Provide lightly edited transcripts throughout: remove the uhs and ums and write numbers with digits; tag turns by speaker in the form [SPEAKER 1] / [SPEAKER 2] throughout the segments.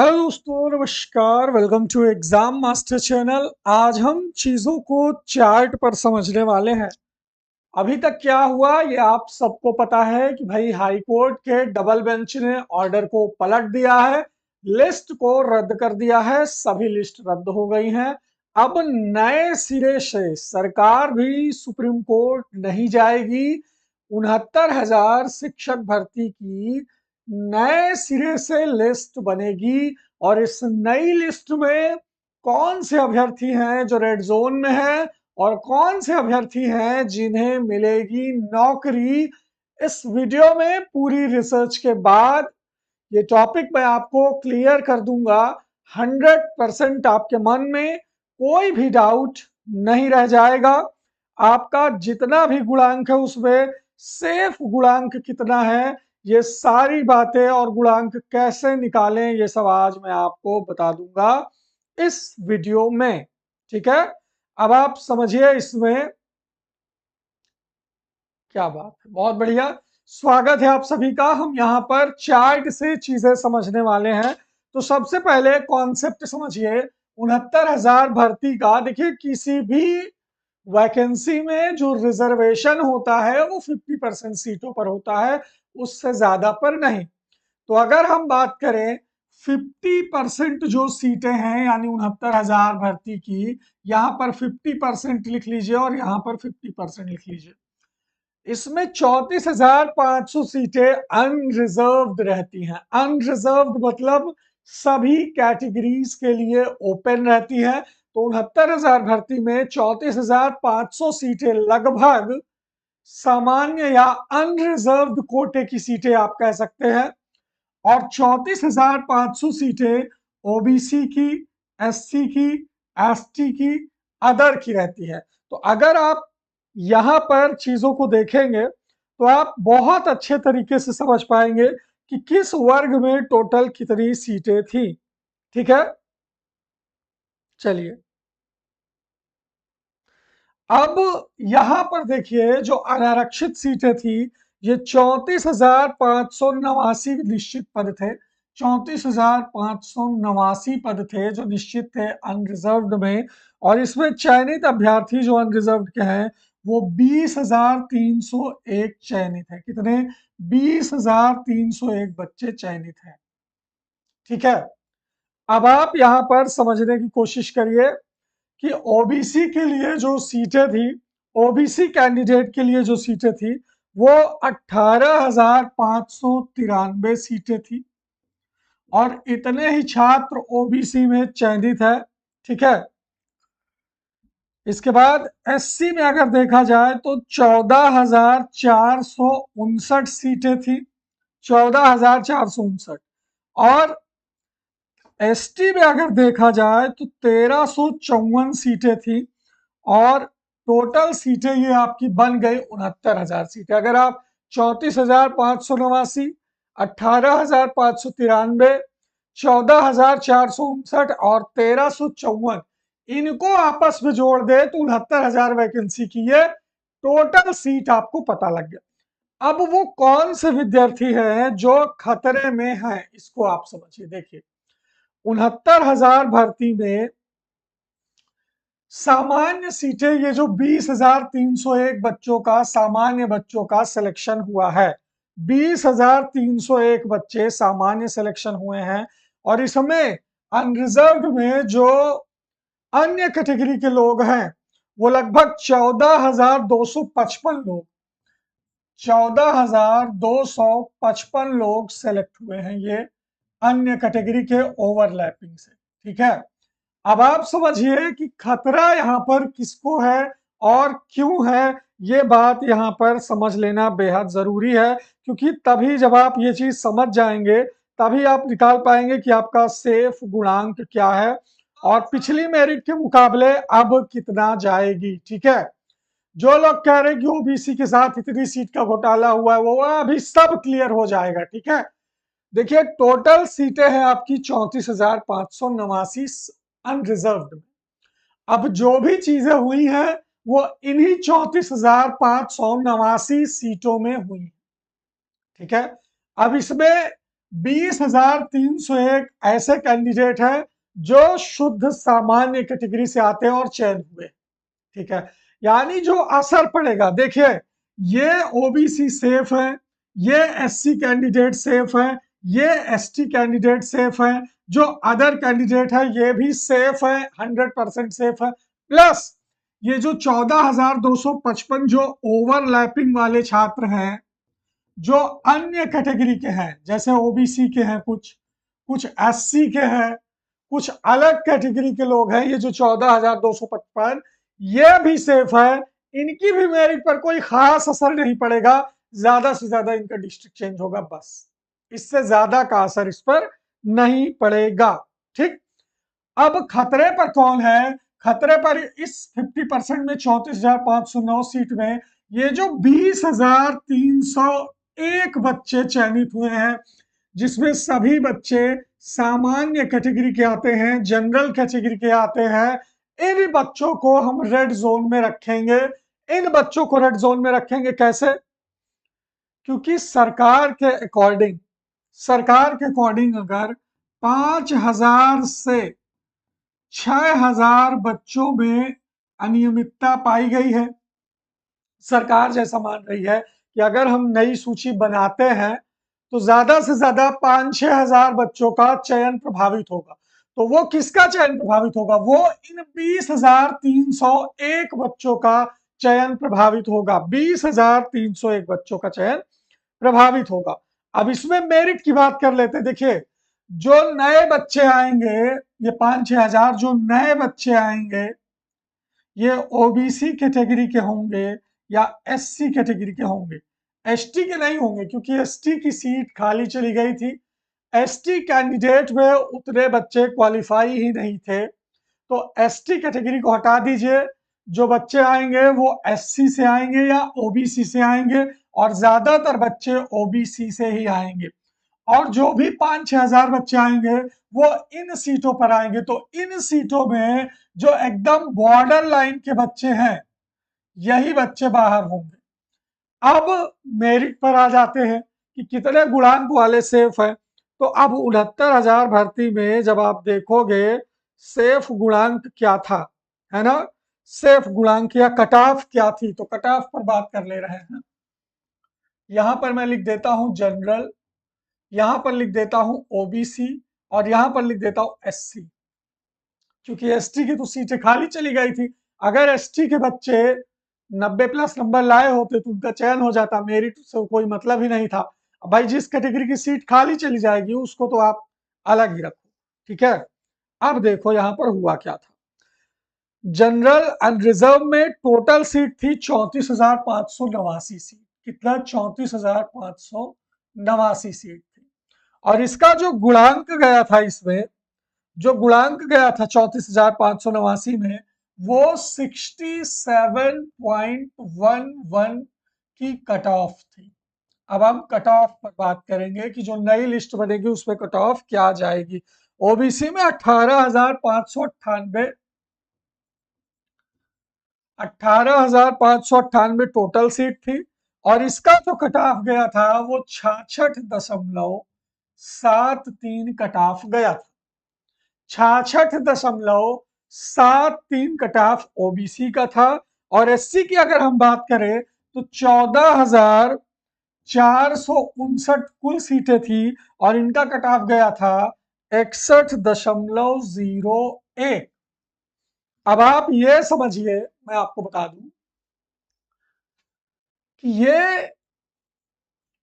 [SPEAKER 1] Hello दोस्तों, नमस्कार। Welcome to exam master channel. आज हम चीजों को चार्ट पर समझने वाले हैं। अभी तक क्या हुआ ये आप सबको पता है कि भाई हाई कोर्ट के डबल बेंच ने ऑर्डर को पलट दिया है, लिस्ट को रद्द कर दिया है, सभी लिस्ट रद्द हो गई हैं। अब नए सिरे से सरकार भी सुप्रीम कोर्ट नहीं जाएगी। 69,000 शिक्षक भर्ती की नए सिरे से लिस्ट बनेगी और इस नई लिस्ट में कौन से अभ्यर्थी हैं जो रेड जोन में हैं और कौन से अभ्यर्थी हैं जिन्हें मिलेगी नौकरी। इस वीडियो में पूरी रिसर्च के बाद ये टॉपिक मैं आपको क्लियर कर दूंगा। 100% आपके मन में कोई भी डाउट नहीं रह जाएगा। आपका जितना भी गुणांक है उसमें सेफ गुणांक कितना है, ये सारी बातें और गुणांक कैसे निकालें, ये सब आज मैं आपको बता दूंगा इस वीडियो में। ठीक है, अब आप समझिए इसमें क्या बात है। बहुत बढ़िया, स्वागत है आप सभी का। हम यहाँ पर चार्ट से चीजें समझने वाले हैं। तो सबसे पहले कॉन्सेप्ट समझिए 69,000 भर्ती का। देखिए, किसी भी वैकेंसी में जो रिजर्वेशन होता है वो 50% सीटों पर होता है, उससे ज्यादा पर नहीं। तो अगर हम बात करें 50% जो सीटें हैं यानी 69,000 भर्ती की, यहाँ पर 50% लिख लीजिए और यहाँ पर 50% लिख लीजिए। इसमें 34,500 सीटें अनरिजर्व्ड रहती हैं। अनरिजर्व्ड मतलब सभी कैटेगरीज के लिए ओपन रहती हैं। तो 69,000 भर्ती में 34,500 सीटें लगभग सामान्य या अनरिजर्व्ड कोटे की सीटें आप कह सकते हैं, और 34,500 सीटें ओबीसी की, एससी की, एसटी की, अदर की रहती है। तो अगर आप यहां पर चीजों को देखेंगे तो आप बहुत अच्छे तरीके से समझ पाएंगे कि किस वर्ग में टोटल कितनी सीटें थी। ठीक है, चलिए अब यहां पर देखिए जो अनारक्षित सीटें थी, ये 34,589 निश्चित पद थे। 34,589 पद थे जो निश्चित थे अनरिजर्व्ड में, और इसमें चयनित अभ्यर्थी जो अनरिजर्व्ड के हैं वो 20,301 चयनित है। कितने? 20,301 बच्चे चयनित हैं। ठीक है, अब आप यहां पर समझने की कोशिश करिए कि ओबीसी के लिए जो सीटें थी, ओबीसी कैंडिडेट के लिए जो सीटें थी वो 18,593 सीटें थी, और इतने ही छात्र ओबीसी में चयनित है। ठीक है, इसके बाद एससी में अगर देखा जाए तो 14,459 सीटें थी। 14,459। और एसटी में अगर देखा जाए तो 1,354 सीटें थी, और टोटल सीटें ये आपकी बन गई 69,000 सीटें। अगर आप 34,589, 18,593, 14,459 और 1,354 इनको आपस में जोड़ दे तो 69,000 वैकेंसी की ये टोटल सीट आपको पता लग गया। अब वो कौन से विद्यार्थी हैं जो खतरे में हैं, इसको आप समझिए। देखिए, 69,000 भर्ती में सामान्य सीटें, ये जो 20,301 बच्चों का सामान्य बच्चों का सिलेक्शन हुआ है, 20,301 बच्चे सामान्य सिलेक्शन हुए हैं, और इसमें अनरिजर्व्ड में जो अन्य कैटेगरी के लोग हैं वो लगभग 14,255 लोग, 14,255 लोग सेलेक्ट हुए हैं ये अन्य कैटेगरी के ओवरलैपिंग से। ठीक है, अब आप समझिए कि खतरा यहाँ पर किसको है और क्यों है। ये बात यहाँ पर समझ लेना बेहद जरूरी है, क्योंकि तभी जब आप ये चीज समझ जाएंगे तभी आप निकाल पाएंगे कि आपका सेफ गुणांक क्या है और पिछली मेरिट के मुकाबले अब कितना जाएगी। ठीक है, जो लोग कह रहे हैं कि ओबीसी के साथ इतनी सीट का घोटाला हुआ है वो अभी सब क्लियर हो जाएगा। ठीक है, देखिए टोटल सीटें हैं आपकी 34,589 अनरिजर्व्ड में। अब जो भी चीजें हुई हैं वो इन्हीं 34,589 सीटों में हुई। ठीक है, अब इसमें 20,301 ऐसे कैंडिडेट हैं जो शुद्ध सामान्य कैटेगरी से आते हैं और चयन हुए। ठीक है, यानी जो असर पड़ेगा, देखिए ये ओबीसी सेफ है, ये एससी कैंडिडेट सेफ है, ये एसटी कैंडिडेट सेफ है, जो अदर कैंडिडेट है ये भी सेफ है, 100% सेफ है। प्लस ये जो 14,255 जो ओवरलैपिंग वाले छात्र हैं, जो अन्य कैटेगरी के हैं, जैसे ओबीसी के हैं, कुछ एससी के हैं, कुछ अलग कैटेगरी के लोग हैं, ये जो 14,255 ये भी सेफ है। इनकी भी मेरिट पर कोई खास असर नहीं पड़ेगा, ज्यादा से ज्यादा इनका डिस्ट्रिक्ट चेंज होगा, बस इससे ज्यादा का असर इस पर नहीं पड़ेगा। ठीक, अब खतरे पर कौन है? खतरे पर इस 50% में 34,509 सीट में ये जो 20,301 बच्चे चयनित हुए हैं, जिसमें सभी बच्चे सामान्य कैटेगरी के आते हैं, जनरल कैटेगरी के आते हैं, इन बच्चों को हम रेड जोन में रखेंगे। इन बच्चों को रेड जोन में रखेंगे कैसे? क्योंकि सरकार के अकॉर्डिंग अगर 5,000 से 6,000 बच्चों में अनियमितता पाई गई है, सरकार जैसा मान रही है कि अगर हम नई सूची बनाते हैं तो ज्यादा से ज्यादा 5-6 हजार बच्चों का चयन प्रभावित होगा। तो वो किसका चयन प्रभावित होगा? वो इन 20,301 बच्चों का चयन प्रभावित होगा। 20,301 बच्चों का चयन प्रभावित होगा। अब इसमें मेरिट की बात कर लेते हैं। देखिए, जो नए बच्चे आएंगे, ये 5-6 हजार जो नए बच्चे आएंगे, ये ओबीसी कैटेगरी के होंगे या एससी कैटेगरी के होंगे, एसटी के नहीं होंगे, क्योंकि एसटी की सीट खाली चली गई थी। एसटी कैंडिडेट में उतने बच्चे क्वालिफाई ही नहीं थे, तो एसटी कैटेगरी को हटा दीजिए। जो बच्चे आएंगे वो एससी से आएंगे या ओबीसी से आएंगे, और ज्यादातर बच्चे ओबीसी से ही आएंगे। और जो भी 5-6 हजार बच्चे आएंगे वो इन सीटों पर आएंगे। तो इन सीटों में जो एकदम बॉर्डर लाइन के बच्चे हैं, यही बच्चे बाहर होंगे। अब मेरिट पर आ जाते हैं कि कितने गुणांक वाले सेफ है। तो अब 69,000 भर्ती में जब आप देखोगे सेफ गुणांक क्या था, है ना, सेफ गुणांक या कट ऑफ क्या थी, तो कट ऑफ पर बात कर ले रहे हैं। यहां पर मैं लिख देता हूं जनरल, यहां पर लिख देता हूं ओबीसी, और यहां पर लिख देता हूं एससी, क्योंकि एसटी की तो सीटें खाली चली गई थी। अगर एसटी के बच्चे 90+ नंबर लाए होते तो उनका चयन हो जाता, मेरिट से कोई मतलब ही नहीं था। भाई जिस कैटेगरी की सीट खाली चली जाएगी उसको तो आप अलग ही रखो। ठीक है, अब देखो यहां पर हुआ क्या था। जनरल एंड रिजर्व में टोटल सीट थी 34,589 सीट। कितना? 34,589 सीट थी। और इसका जो गुणांक गया था, इसमें जो गुणांक गया था 34,589 में, वो 67.11 की कट ऑफ थी। अब हम कट ऑफ पर बात करेंगे कि जो नई लिस्ट बनेगी उसमें कट ऑफ क्या जाएगी। ओबीसी में 18,598 टोटल सीट थी, और इसका जो कट ऑफ गया था वो 66.73 कट ऑफ गया था। 66.73 कट ऑफ ओबीसी का था। और एससी की अगर हम बात करें तो 14,459 कुल सीटें थी, और इनका कट ऑफ गया था 61.01। अब आप ये समझिए, मैं आपको बता दूं कि ये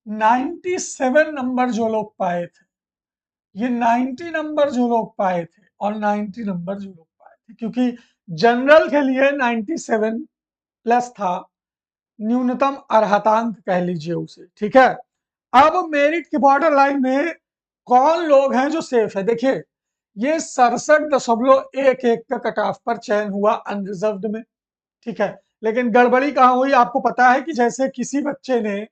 [SPEAKER 1] 97 नंबर जो लोग पाए थे, ये 90 नंबर जो लोग पाए थे, और 90 नंबर जो लोग पाए थे, क्योंकि जनरल के लिए 97 प्लस था, न्यूनतम अर्हतांक कह लीजिए उसे। ठीक है, अब मेरिट के बॉर्डर लाइन में कौन लोग हैं जो सेफ है? देखिए, ये 67.11 का कट ऑफ पर चयन हुआ अनरिजर्व्ड में। ठीक है, लेकिन गड़बड़ी कहां हुई आपको पता है कि जैसे किसी बच्चे ने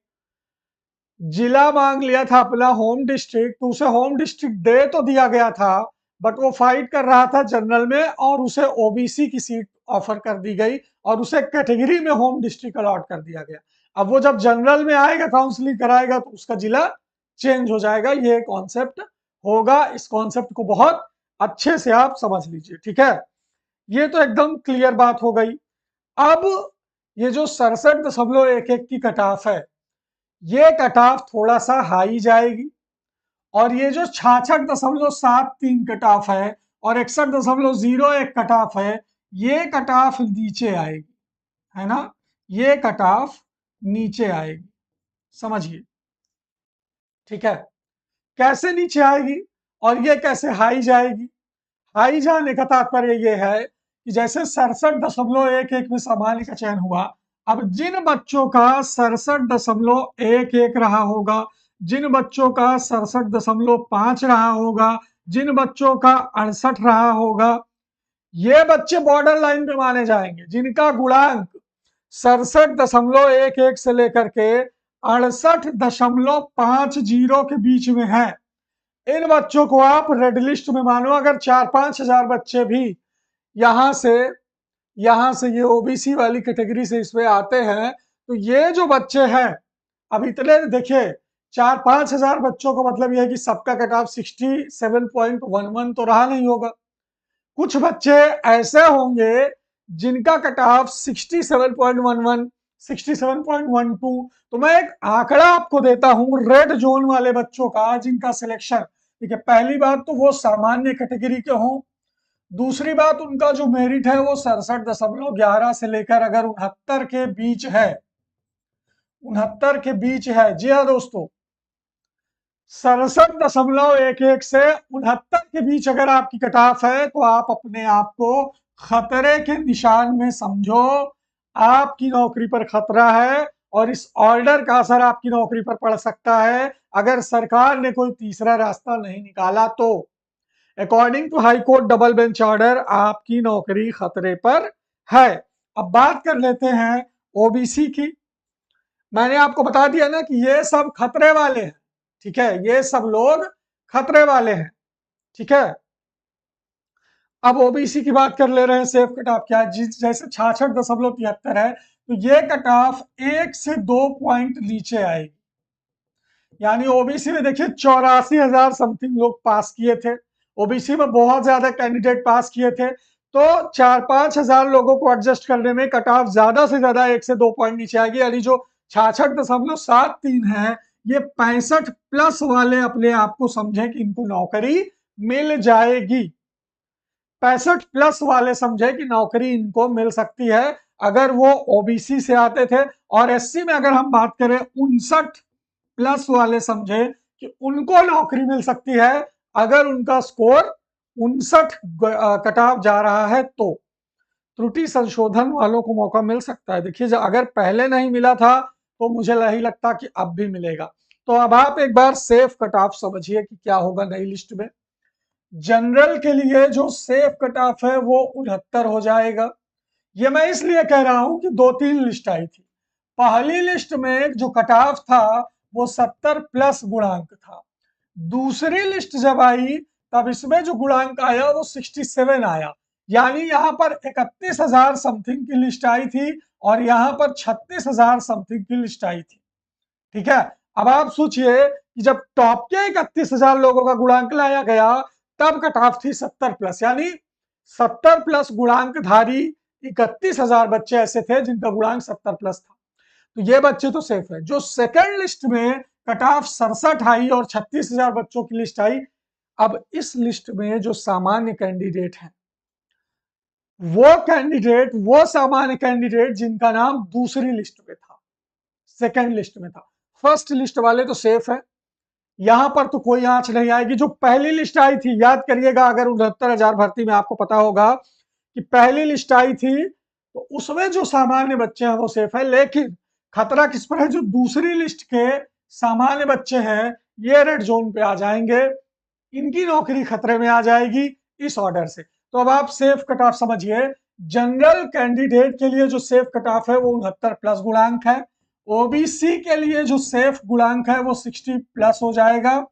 [SPEAKER 1] जिला मांग लिया था अपना होम डिस्ट्रिक्ट, तो उसे होम डिस्ट्रिक्ट दे तो दिया गया था, बट वो फाइट कर रहा था जनरल में, और उसे ओबीसी की सीट ऑफर कर दी गई, और उसे कैटेगरी में होम डिस्ट्रिक्ट अलॉट कर दिया गया। अब वो जब जनरल में आएगा, काउंसलिंग कराएगा, तो उसका जिला चेंज हो जाएगा। ये कॉन्सेप्ट होगा, इस कॉन्सेप्ट को बहुत अच्छे से आप समझ लीजिए, ठीक है। ये तो एकदम क्लियर बात हो गई। अब ये जो 67.11 की कट ऑफ है, ये कट ऑफ थोड़ा सा हाई जाएगी, और ये जो 66.73 कट ऑफ है और 61.01 कट ऑफ है, ये कट ऑफ नीचे आएगी, है ना, ये कट ऑफ नीचे आएगी, समझिए, ठीक है। कैसे नीचे आएगी और ये कैसे हाई जाएगी? हाई जाने का तात्पर्य ये है कि जैसे 67.11 में सामान्य का चयन हुआ, अब जिन बच्चों का 67.11 रहा होगा, जिन बच्चों का 67.5 रहा होगा, जिन बच्चों का 68 रहा होगा, ये बच्चे बॉर्डर लाइन पे माने जाएंगे। जिनका गुणांक 67.11 से लेकर के 68.50 के बीच में है, इन बच्चों को आप रेड लिस्ट में मानो। अगर 4-5 हजार बच्चे भी यहां से ये ओबीसी वाली कैटेगरी से इसमें आते हैं, तो ये जो बच्चे हैं, अब इतने देखिए 4-5 हजार बच्चों को मतलब यह है कि सबका कट ऑफ 67.11 तो रहा नहीं होगा। कुछ बच्चे ऐसे होंगे जिनका कट ऑफ 67.11, 67.12। तो मैं एक आंकड़ा आपको देता हूं रेड जोन वाले बच्चों का, जिनका सिलेक्शन, ठीक है। पहली बात तो वो सामान्य कैटेगरी के हों, दूसरी बात उनका जो मेरिट है वो 67.11 से लेकर अगर 69 के बीच है, 69 के बीच है, जी हाँ दोस्तों, 67.11 से 69 के बीच अगर आपकी कट ऑफ है, तो आप अपने आप को खतरे के निशान में समझो। आपकी नौकरी पर खतरा है और इस ऑर्डर का असर आपकी नौकरी पर पड़ सकता है अगर सरकार ने कोई तीसरा रास्ता नहीं निकाला तो। According to high court double bench order आपकी नौकरी खतरे पर है। अब बात कर लेते हैं ओबीसी की। मैंने आपको बता दिया ना कि ये सब खतरे वाले हैं, ठीक है, ये सब लोग खतरे वाले हैं, ठीक है। अब ओबीसी की बात कर ले रहे हैं, सेफ कट ऑफ क्या है। जैसे 66.73 है, तो ये कट ऑफ 1 से 2 पॉइंट नीचे आएगी। यानी ओबीसी में देखिए 84,000 समथिंग लोग पास किए थे, ओबीसी में बहुत ज्यादा कैंडिडेट पास किए थे, तो 4-5 हजार लोगों को एडजस्ट करने में कट ऑफ ज्यादा से ज्यादा 1 से 2 पॉइंट नीचे आएगी। यानी जो 66.73 है, ये 65 प्लस वाले अपने आप को समझे कि इनको नौकरी मिल जाएगी। 65 प्लस वाले समझे कि नौकरी इनको मिल सकती है अगर वो ओबीसी से आते थे। और एससी में अगर हम बात करें, 59 प्लस वाले समझे कि उनको नौकरी मिल सकती है अगर उनका स्कोर 59 कट ऑफ जा रहा है तो। त्रुटि संशोधन वालों को मौका मिल सकता है। देखिए, अगर पहले नहीं मिला था तो मुझे नहीं लगता कि अब भी मिलेगा। तो अब आप एक बार सेफ कट ऑफ समझिए कि क्या होगा नई लिस्ट में। जनरल के लिए जो सेफ कट ऑफ है वो 69 हो जाएगा। ये मैं इसलिए कह रहा हूं कि 2-3 लिस्ट आई थी। पहली लिस्ट में जो कट ऑफ था वो 70 प्लस गुणांक था। दूसरी लिस्ट जब आई तब इसमें जो गुणांक आया वो 67 आया। यानी यहां पर 31,000 समथिंग की लिस्ट आई थी और यहां पर 36,000 समथिंग की लिस्ट आई थी, ठीक है। अब आप सोचिए कि जब टॉप के 31,000 लोगों का गुणांक लाया गया तब कट ऑफ थी 70 प्लस, यानी 70 प्लस गुणांकधारी 31,000 बच्चे ऐसे थे जिनका गुणांक 70 प्लस था। तो ये बच्चे तो सेफ है। जो सेकंड लिस्ट में कट ऑफ 67 आई और 36,000 बच्चों की लिस्ट आई, अब इस लिस्ट में जो सामान्य कैंडिडेट है, वो सामान्य कैंडिडेट जिनका नाम दूसरी लिस्ट में था, सेकंड लिस्ट में था। फर्स्ट लिस्ट वाले तो सेफ है, यहां पर तो कोई आंच नहीं आएगी। जो पहली लिस्ट आई थी, याद करिएगा, अगर 69,000 भर्ती में आपको पता होगा कि पहली लिस्ट आई थी तो उसमें जो सामान्य बच्चे हैं वो सेफ है। लेकिन खतरा किस पर है? जो दूसरी लिस्ट के सामान्य बच्चे हैं ये रेड जोन पे आ जाएंगे, इनकी नौकरी खतरे में आ जाएगी इस ऑर्डर से। तो अब आप सेफ कट ऑफ समझिए। जनरल कैंडिडेट के लिए जो सेफ कट ऑफ है वो 69 प्लस गुणांक है। ओबीसी के लिए जो सेफ गुणांक है वो 60 प्लस हो जाएगा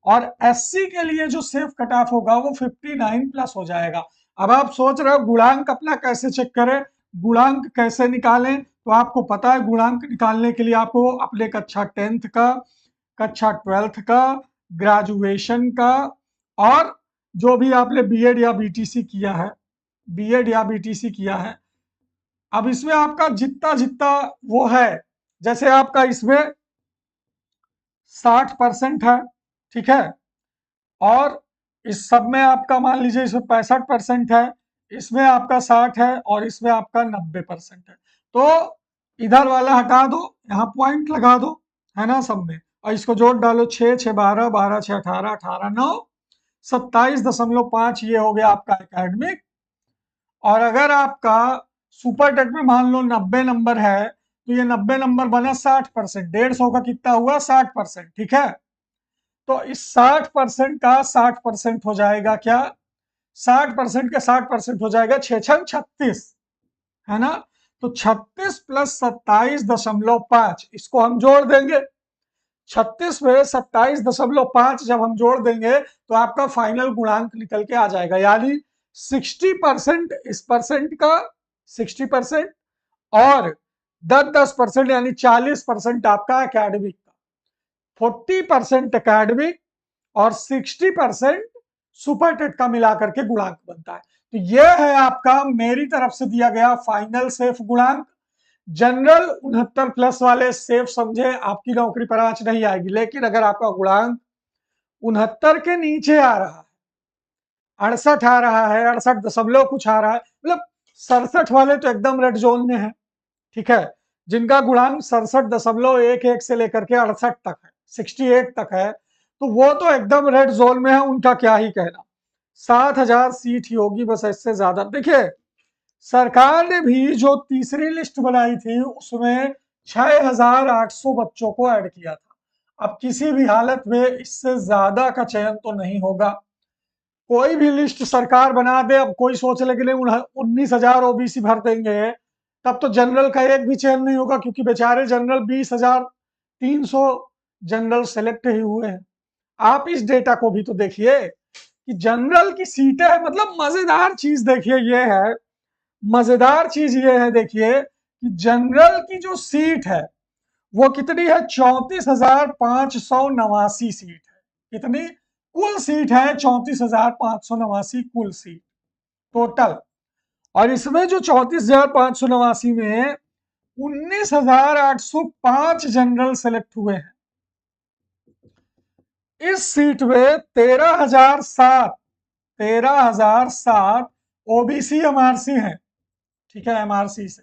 [SPEAKER 1] और एससी के लिए जो सेफ कट ऑफ होगा वो 59 प्लस हो जाएगा। अब आप सोच रहे हो गुणांक अपना कैसे चेक करें, गुणांक कैसे निकालें? तो आपको पता है गुणांक निकालने के लिए आपको अपने कक्षा 10th का कक्षा 12th का, ग्रेजुएशन का, और जो भी आपने बीएड या बीटीसी किया है, बीएड या बीटीसी किया है। अब इसमें आपका जितना जितना वो है, जैसे आपका इसमें 60% है, ठीक है, और इस सब में आपका मान लीजिए इसमें 65% है, इसमें आपका 60 है, और इसमें आपका 90% है। तो इधर वाला हटा दो, यहाँ पॉइंट लगा दो, है ना, सब में, और इसको जोड़ डालो, 6 6 12, 12 6 18, 18 9, 27.5 ये हो गया आपका एकेडमिक। और अगर आपका सुपर टेट में मान लो 90 नंबर है, तो ये 90 नंबर बना 60%, 150 का कितना हुआ, 60%, ठीक है। तो इस 60% का 60% हो जाएगा क्या, 60% का 60% हो जाएगा 6 6 36, है ना। तो 36 प्लस 27.5 इसको हम जोड़ देंगे, 36 में 27.5 जब हम जोड़ देंगे तो आपका फाइनल गुणांक निकल के आ जाएगा, यानी 60% इस परसेंट का, 60% और 10% यानी 40% आपका एकेडमिक का, 40% एकेडमिक और 60% सुपर टेट का मिलाकर के गुणांक बनता है। तो यह है आपका मेरी तरफ से दिया गया फाइनल सेफ गुणांक। जनरल 69 प्लस वाले सेफ समझे, आपकी नौकरी पर आंच नहीं आएगी, लेकिन अगर आपका गुणांक 69 के नीचे आ रहा है, 68 आ रहा है, 68 कुछ आ रहा है, मतलब 67 वाले तो एकदम रेड जोन में है, ठीक है, जिनका गुणांक 67.11 से लेकर के 68 तक है, 68 तक है, तो वो तो एकदम रेड जोन में है, उनका क्या ही कहना। 7,000 सीट ही होगी बस, इससे ज्यादा। देखिए सरकार ने भी जो तीसरी लिस्ट बनाई थी उसमें 6,800 बच्चों को ऐड किया था। अब किसी भी हालत में इससे ज्यादा का चयन तो नहीं होगा, कोई भी लिस्ट सरकार बना दे, अब कोई सोच ले कि नहीं 19,000 ओबीसी भर देंगे, तब तो जनरल का एक भी चयन नहीं होगा, क्योंकि बेचारे जनरल 20,300 जनरल सेलेक्ट ही हुए हैं। आप इस डेटा को भी तो देखिए कि जनरल की सीटें है, मतलब मजेदार चीज देखिए ये है, मजेदार चीज ये है देखिए कि जनरल की जो सीट है वो कितनी है, 34,589 सीट है। कितनी कुल सीट है, 34,589 कुल सीट टोटल। और इसमें जो 34,589 में 19,805 जनरल सेलेक्ट हुए हैं। इस सीट में 13,007 ओबीसी एमआरसी है, ठीक है, एमआरसी से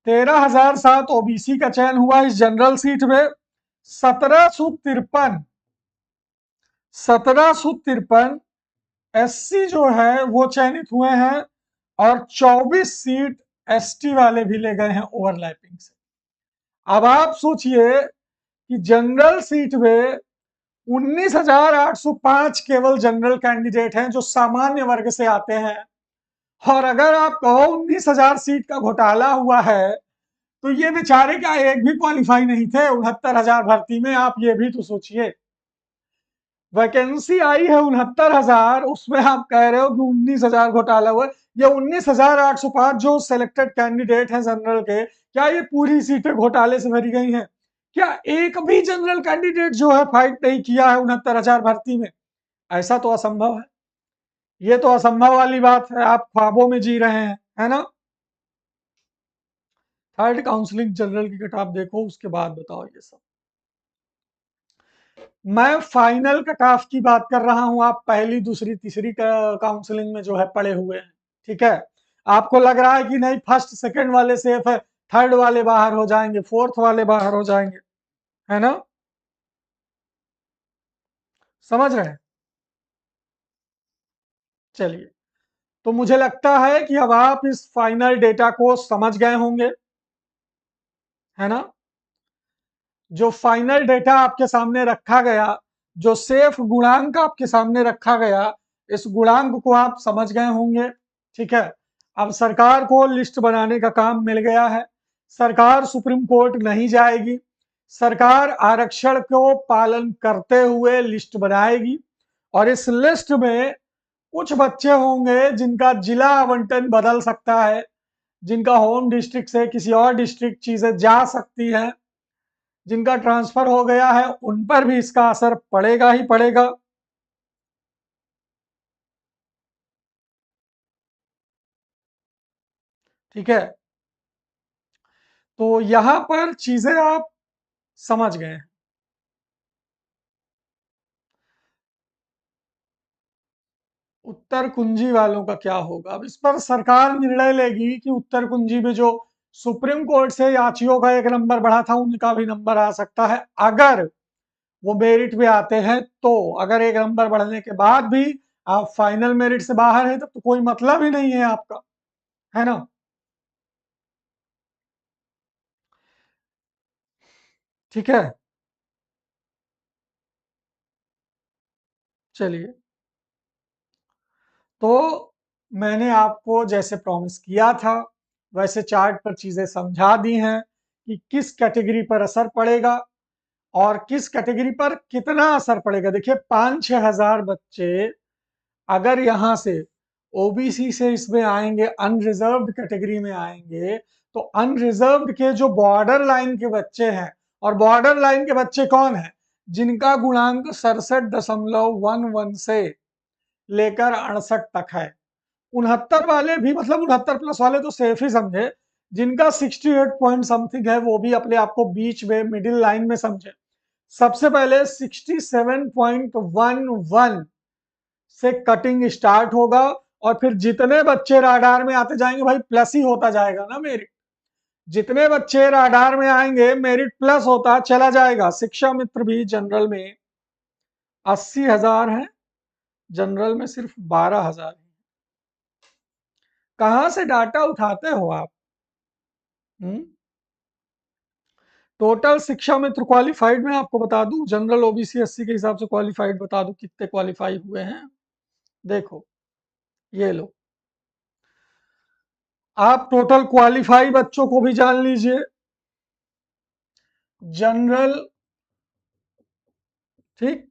[SPEAKER 1] 13,007 ओबीसी का चयन हुआ इस जनरल सीट में। 1753 एससी जो है वो चयनित हुए हैं, और 24 सीट एसटी वाले भी ले गए हैं ओवरलैपिंग से। अब आप सोचिए कि जनरल सीट में 19,805 केवल जनरल कैंडिडेट हैं जो सामान्य वर्ग से आते हैं, और अगर आप कहो 19,000 सीट का घोटाला हुआ है, तो ये बेचारे क्या एक भी क्वालिफाई नहीं थे 69,000 भर्ती में, आप ये भी तो सोचिए। वैकेंसी आई है 69,000, उसमें आप कह रहे हो कि 19,000 घोटाला हुआ। ये 19,805 जो सिलेक्टेड कैंडिडेट हैं जनरल के, क्या ये पूरी सीटें घोटाले से भरी गई हैं? क्या एक भी जनरल कैंडिडेट जो है फाइट नहीं किया है 69,000 भर्ती में? ऐसा तो असंभव है, ये तो असंभव वाली बात है, आप ख्वाबों में जी रहे हैं, है ना। थर्ड काउंसलिंग जनरल की कट ऑफ देखो, उसके बाद बताओ ये सब। मैं फाइनल कट ऑफ की बात कर रहा हूं, आप पहली दूसरी तीसरी काउंसलिंग में जो है पड़े हुए हैं, ठीक है। आपको लग रहा है कि नहीं फर्स्ट सेकंड वाले सेफ है, थर्ड वाले बाहर हो जाएंगे, फोर्थ वाले बाहर हो जाएंगे, है ना, समझ रहे हैं। चलिए, तो मुझे लगता है कि अब आप इस फाइनल डेटा को समझ गए होंगे, है ना। जो फाइनल डेटा आपके सामने रखा गया, जो सेफ गुणांक आपके सामने रखा गया, इस गुणांक को आप समझ गए होंगे, ठीक है। अब सरकार को लिस्ट बनाने का काम मिल गया है, सरकार सुप्रीम कोर्ट नहीं जाएगी, सरकार आरक्षण को पालन करते हुए लिस्ट बनाएगी, और इस लिस्ट में कुछ बच्चे होंगे जिनका जिला आवंटन बदल सकता है, जिनका होम डिस्ट्रिक्ट से किसी और डिस्ट्रिक्ट चीजें जा सकती हैं, जिनका ट्रांसफर हो गया है उन पर भी इसका असर पड़ेगा ही पड़ेगा। ठीक है, तो यहां पर चीजें आप समझ गए। उत्तर कुंजी वालों का क्या होगा, अब इस पर सरकार निर्णय लेगी कि उत्तर कुंजी में जो सुप्रीम कोर्ट से याचियों का एक नंबर बढ़ा था उनका भी नंबर आ सकता है, अगर वो मेरिट में आते हैं तो। अगर एक नंबर बढ़ने के बाद भी आप फाइनल मेरिट से बाहर हैं तब तो कोई मतलब ही नहीं है आपका, है ना। ठीक है, चलिए, तो मैंने आपको जैसे प्रॉमिस किया था वैसे चार्ट पर चीजें समझा दी हैं कि किस कैटेगरी पर असर पड़ेगा और किस कैटेगरी पर कितना असर पड़ेगा। देखिए 5-6 हजार बच्चे अगर यहाँ से ओबीसी से इसमें आएंगे, अनरिजर्व्ड कैटेगरी में आएंगे, तो अनरिजर्व्ड के जो बॉर्डर लाइन के बच्चे हैं, और बॉर्डर लाइन के बच्चे कौन है, जिनका गुणांक 67.11 से लेकर 68 तक है। 69 वाले भी, मतलब 69 प्लस वाले तो सेफ ही समझे, जिनका 68 पॉइंट समथिंग है वो भी अपने आप को बीच में मिडिल लाइन में समझे। सबसे पहले 67.11 से कटिंग स्टार्ट होगा और फिर जितने बच्चे राडार में आते जाएंगे भाई प्लस ही होता जाएगा ना मेरिट। जितने बच्चे राडार में आएंगे मेरिट प्लस होता चला जाएगा। शिक्षा मित्र भी जनरल में 80 हजार है, जनरल में सिर्फ 12 हजार है। कहां से डाटा उठाते हो आप? टोटल शिक्षा मित्र क्वालिफाइड में आपको बता दूं, जनरल ओबीसी एससी के हिसाब से क्वालिफाइड बता दूं कितने क्वालिफाई हुए हैं। देखो, ये लो, आप टोटल क्वालिफाई बच्चों को भी जान लीजिए। जनरल, ठीक,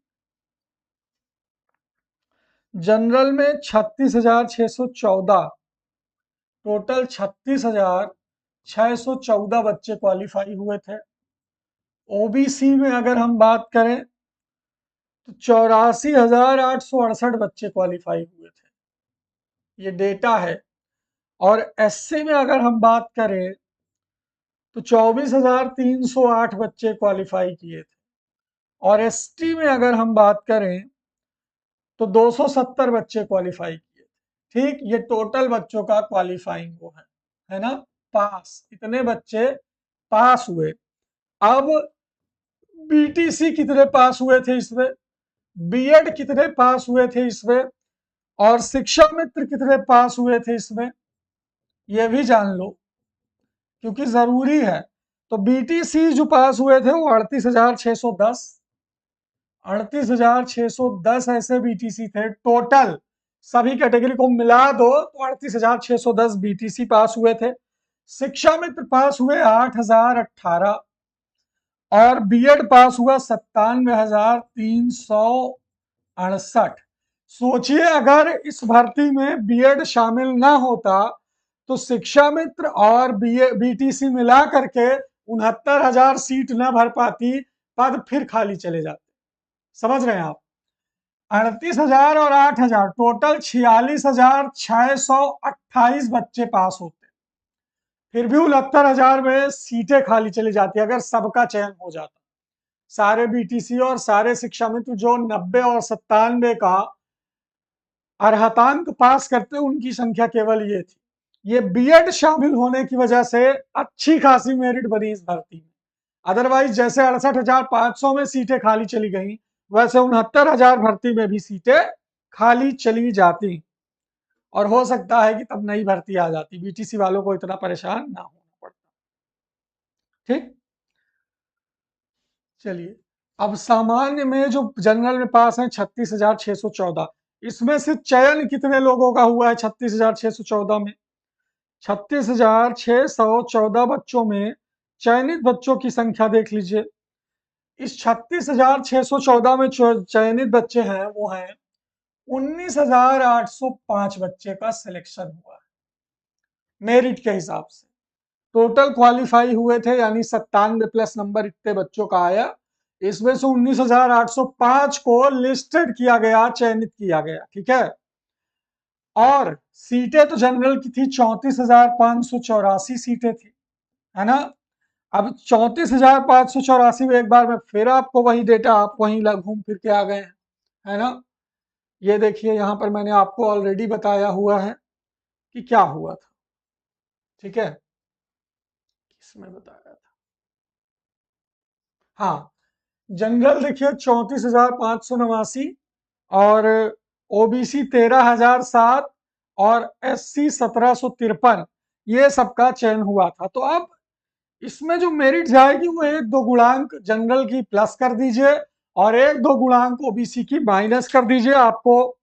[SPEAKER 1] जनरल में 36,614, टोटल 36,614 बच्चे क्वालिफाई हुए थे। ओबीसी में अगर हम बात करें तो 84,868 बच्चे क्वालिफाई हुए थे, ये डेटा है। और एससी में अगर हम बात करें तो 24,308 बच्चे क्वालिफाई किए थे। और एसटी में अगर हम बात करें तो 270 बच्चे क्वालिफाई किए थे। ठीक, ये टोटल बच्चों का क्वालिफाइंग वो है ना, पास, इतने बच्चे पास हुए। अब बीटीसी कितने पास हुए थे इसमें, बीएड कितने पास हुए थे इसमें, और शिक्षा मित्र कितने पास हुए थे इसमें, ये भी जान लो क्योंकि जरूरी है। तो बीटीसी जो पास हुए थे वो 38,610, 38,610 ऐसे बीटीसी थे टोटल। सभी कैटेगरी को मिला दो तो 38,610 बीटीसी पास हुए थे। शिक्षा मित्र पास हुए 8,018 और बीएड पास हुआ 97,368। सोचिए अगर इस भर्ती में बीएड शामिल ना होता तो शिक्षा मित्र और बीटीसी मिला करके 69,000 सीट न भर पाती, पद फिर खाली चले जाते। समझ रहे हैं आप? 38,000 और 8,000 टोटल 46,628 बच्चे पास होते, फिर भी 69,000 में सीटें खाली चली जाती अगर सबका चयन हो जाता। सारे बीटीसी और सारे शिक्षा मित्र जो 90 और 97 का अर्हतांक पास करते उनकी संख्या केवल ये थी। ये बीएड शामिल होने की वजह से अच्छी खासी मेरिट बनी इस भर्ती में। अदरवाइज जैसे 68,500 में सीटें खाली चली गई वैसे 69,000 भर्ती में भी सीटें खाली चली जाती और हो सकता है कि तब नई भर्ती आ जाती, बीटीसी वालों को इतना परेशान ना होना पड़ता। ठीक, चलिए, अब सामान्य में जो जनरल में पास है 36,614, इसमें से चयन कितने लोगों का हुआ है 36,614 में? 36,614 बच्चों में चयनित बच्चों की संख्या देख लीजिए। इस 36,614 में चयनित बच्चे हैं वो हैं 19,805 बच्चे का सिलेक्शन हुआ है मेरिट के हिसाब से। टोटल क्वालिफाई हुए थे, यानी 97+ नंबर इतने बच्चों का आया। इसमें से 19,805 को लिस्टेड किया गया, चयनित किया गया। ठीक है, और सीटें तो जनरल की थी 34,584 सीटें थी, है ना। अब 34,584 में एक बार में फिर आपको वही डेटा, आप वहीं घूम फिर के आ गए हैं, है ना। ये देखिए यहां पर मैंने आपको ऑलरेडी बताया हुआ है कि क्या हुआ था। ठीक है, किसमें बताया था, हाँ, जनरल देखिए 34,589 और ओबीसी 13,007 और एससी 1,753, ये सबका चयन हुआ था। तो अब इसमें जो मेरिट जाएगी वो 1-2 गुणांक जनरल की प्लस कर दीजिए और 1-2 गुणांक ओबीसी की माइनस कर दीजिए, आपको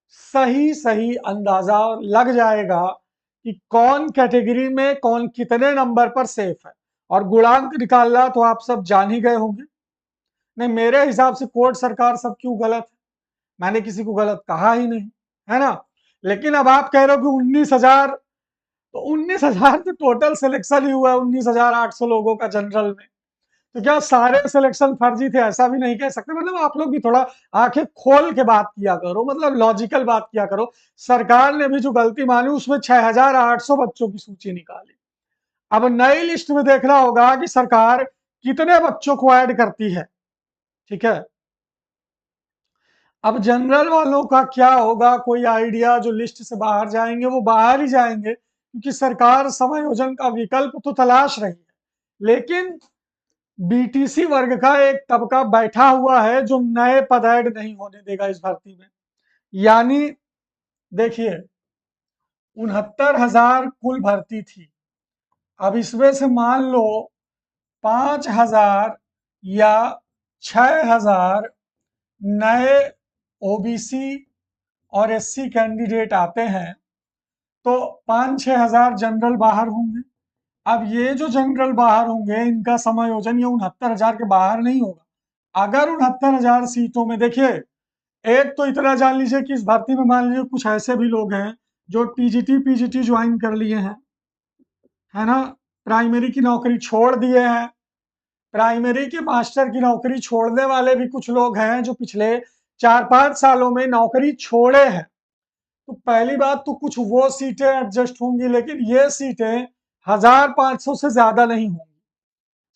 [SPEAKER 1] सही सही अंदाजा लग जाएगा कि कौन कैटेगरी में कौन कितने नंबर पर सेफ है। और गुणांक निकालना तो आप सब जान ही गए होंगे। नहीं, मेरे हिसाब से कोर्ट सरकार सब क्यों गलत है, मैंने किसी को गलत कहा ही नहीं, है ना। लेकिन अब आप कह रहे हो कि 19,000, तो 19,000 तो टोटल सिलेक्शन ही हुआ है 19,800 लोगों का जनरल में। तो क्या सारे सिलेक्शन फर्जी थे, ऐसा भी नहीं कह सकते। मतलब आप लोग भी थोड़ा आंखें खोल के बात किया करो, मतलब लॉजिकल बात किया करो। सरकार ने भी जो गलती मानी उसमें 6,800 बच्चों की सूची निकाली। अब नई लिस्ट में देखना होगा कि सरकार कितने बच्चों को ऐड करती है। ठीक है, अब जनरल वालों का क्या होगा, कोई आइडिया। जो लिस्ट से बाहर जाएंगे वो बाहर ही जाएंगे, क्योंकि सरकार समायोजन का विकल्प तो तलाश रही है। लेकिन बीटीसी वर्ग का एक तबका बैठा हुआ है जो नए पद ऐड नहीं होने देगा इस भर्ती में। यानी देखिए 69,000 कुल भर्ती थी। अब इसमें से मान लो 5,000 या 6,000 नए ओबीसी और एससी कैंडिडेट आते हैं, तो 5-6 हजार जनरल बाहर होंगे। अब ये जो जनरल बाहर होंगे इनका समायोजन ये 69,000 के बाहर नहीं होगा। अगर 69,000 सीटों में देखिए, एक तो इतना जान लीजिए कि इस भर्ती में मान लीजिए कुछ ऐसे भी लोग हैं जो टीजीटी पीजीटी ज्वाइन कर लिए हैं, है ना, प्राइमरी की नौकरी छोड़ दिए हैं। प्राइमरी के मास्टर की नौकरी छोड़ने वाले भी कुछ लोग हैं जो पिछले 4-5 सालों में नौकरी छोड़े हैं। तो पहली बात तो कुछ वो सीटें एडजस्ट होंगी, लेकिन ये सीटें 1,500 से ज्यादा नहीं होंगी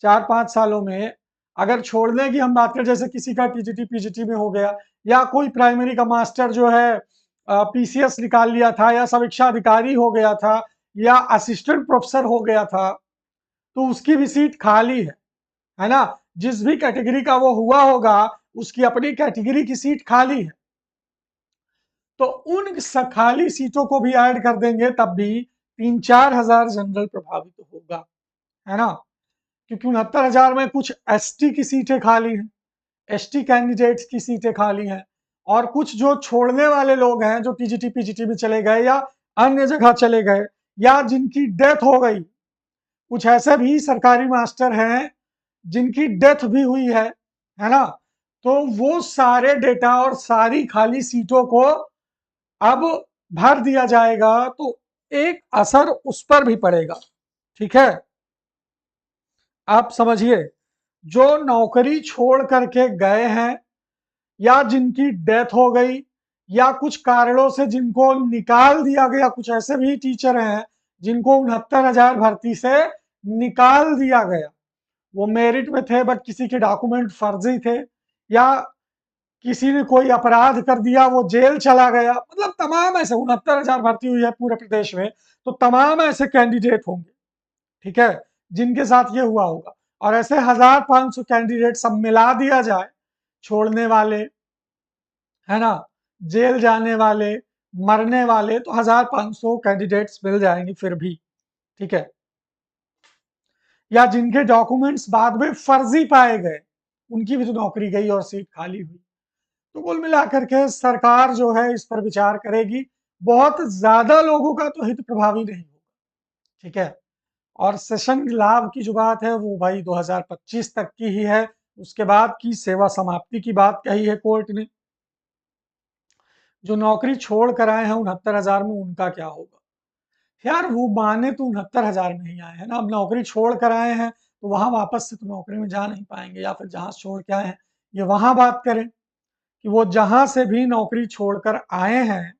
[SPEAKER 1] 4-5 सालों में। अगर छोड़ने की हम बात करें, जैसे किसी का टीजीटी पीजीटी में हो गया, या कोई प्राइमरी का मास्टर जो है पीसीएस निकाल लिया था, या समीक्षा अधिकारी हो गया था, या असिस्टेंट प्रोफेसर हो गया था, तो उसकी भी सीट खाली है ना। जिस भी कैटेगरी का वो हुआ होगा उसकी अपनी कैटेगरी की सीट खाली है। तो उन खाली सीटों को भी ऐड कर देंगे तब भी 3-4 हजार जनरल प्रभावित होगा, है ना। क्योंकि 69,000 में कुछ एसटी की सीटें खाली हैं, एसटी कैंडिडेट्स की सीटें खाली हैं, और कुछ जो छोड़ने वाले लोग हैं जो टीजीटी पीजीटी में चले गए या अन्य जगह चले गए, या जिनकी डेथ हो गई। कुछ ऐसे भी सरकारी मास्टर हैं जिनकी डेथ भी हुई है ना। तो वो सारे डेटा और सारी खाली सीटों को अब भर दिया जाएगा, तो एक असर उस पर भी पड़ेगा। ठीक है, आप समझिए, जो नौकरी छोड़ करके गए हैं, या जिनकी डेथ हो गई, या कुछ कारणों से जिनको निकाल दिया गया, कुछ ऐसे भी टीचर हैं जिनको 69,000 भर्ती से निकाल दिया गया। वो मेरिट में थे बट किसी के डॉक्यूमेंट फर्जी थे, या किसी ने कोई अपराध कर दिया वो जेल चला गया। मतलब तमाम ऐसे 69,000 भर्ती हुई है पूरे प्रदेश में, तो तमाम ऐसे कैंडिडेट होंगे, ठीक है, जिनके साथ ये हुआ होगा। और ऐसे 1,500 कैंडिडेट सब मिला दिया जाए, छोड़ने वाले, है ना, जेल जाने वाले, मरने वाले, तो 1,500 कैंडिडेट्स मिल जाएंगे फिर भी। ठीक है, या जिनके डॉक्यूमेंट्स बाद में फर्जी पाए गए उनकी भी तो नौकरी गई और सीट खाली हुई। तो कुल मिलाकर के सरकार जो है इस पर विचार करेगी। बहुत ज्यादा लोगों का तो हित प्रभावी नहीं होगा। ठीक है, और सेशन लाभ की जो बात है वो भाई 2025 तक की ही है। उसके बाद की सेवा समाप्ति की बात कही है कोर्ट ने। जो नौकरी छोड़ कर आए हैं 69,000 में, उनका क्या होगा। यार वो माने तो 69,000 में ही आए हैं ना, अब नौकरी छोड़ कर आए हैं तो वहां वापस से तो नौकरी में जा नहीं पाएंगे, या फिर जहां छोड़ के आए हैं ये वहां बात करें कि वो जहां से भी नौकरी छोड़कर आए हैं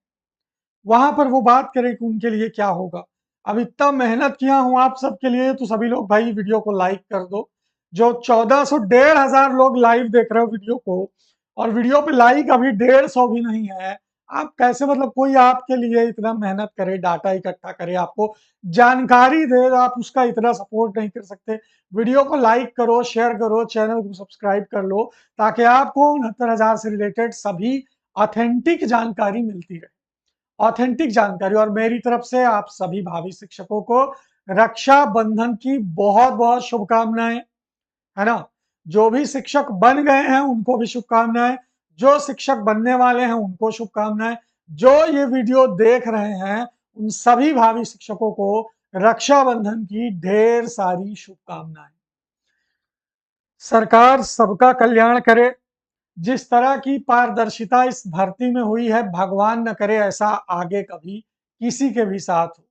[SPEAKER 1] वहां पर वो बात करें कि उनके लिए क्या होगा। अब इतना मेहनत किया हूं आप सबके लिए, तो सभी लोग भाई वीडियो को लाइक कर दो। जो 1400 1,500 लोग लाइव देख रहे हो वीडियो को, और वीडियो पे लाइक अभी 150 भी नहीं है। आप कैसे, मतलब कोई आपके लिए इतना मेहनत करे, डाटा इकट्ठा करे, आपको जानकारी दे, आप उसका इतना सपोर्ट नहीं कर सकते। वीडियो को लाइक करो, शेयर करो, चैनल को सब्सक्राइब कर लो, ताकि आपको 69,000 से रिलेटेड सभी ऑथेंटिक जानकारी मिलती रहे। ऑथेंटिक जानकारी। और मेरी तरफ से आप सभी भावी शिक्षकों को रक्षाबंधन की बहुत बहुत शुभकामनाएं, है ना। जो भी शिक्षक बन गए हैं उनको भी शुभकामनाएं, जो शिक्षक बनने वाले हैं उनको शुभकामनाएं, जो ये वीडियो देख रहे हैं उन सभी भावी शिक्षकों को रक्षाबंधन की ढेर सारी शुभकामनाएं। सरकार सबका कल्याण करे। जिस तरह की पारदर्शिता इस भर्ती में हुई है, भगवान न करे ऐसा आगे कभी किसी के भी साथ हो।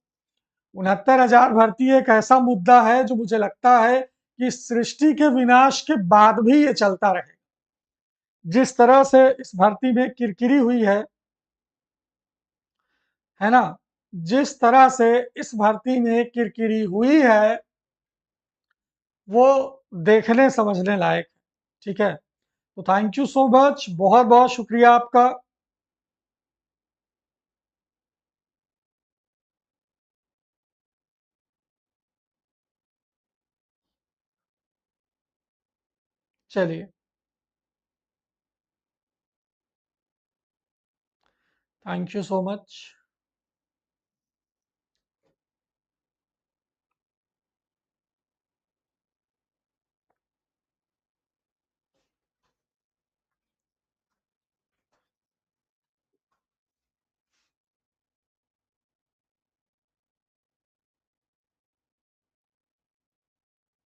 [SPEAKER 1] 69,000 भर्ती एक ऐसा मुद्दा है जो मुझे लगता है कि सृष्टि के विनाश के बाद भी ये चलता रहेगा। जिस तरह से इस भर्ती में किरकिरी हुई है ना, जिस तरह से इस भर्ती में किरकिरी हुई है वो देखने समझने लायक है। ठीक है, तो थैंक यू सो मच, बहुत बहुत शुक्रिया आपका। चलिए, थैंक यू सो मच।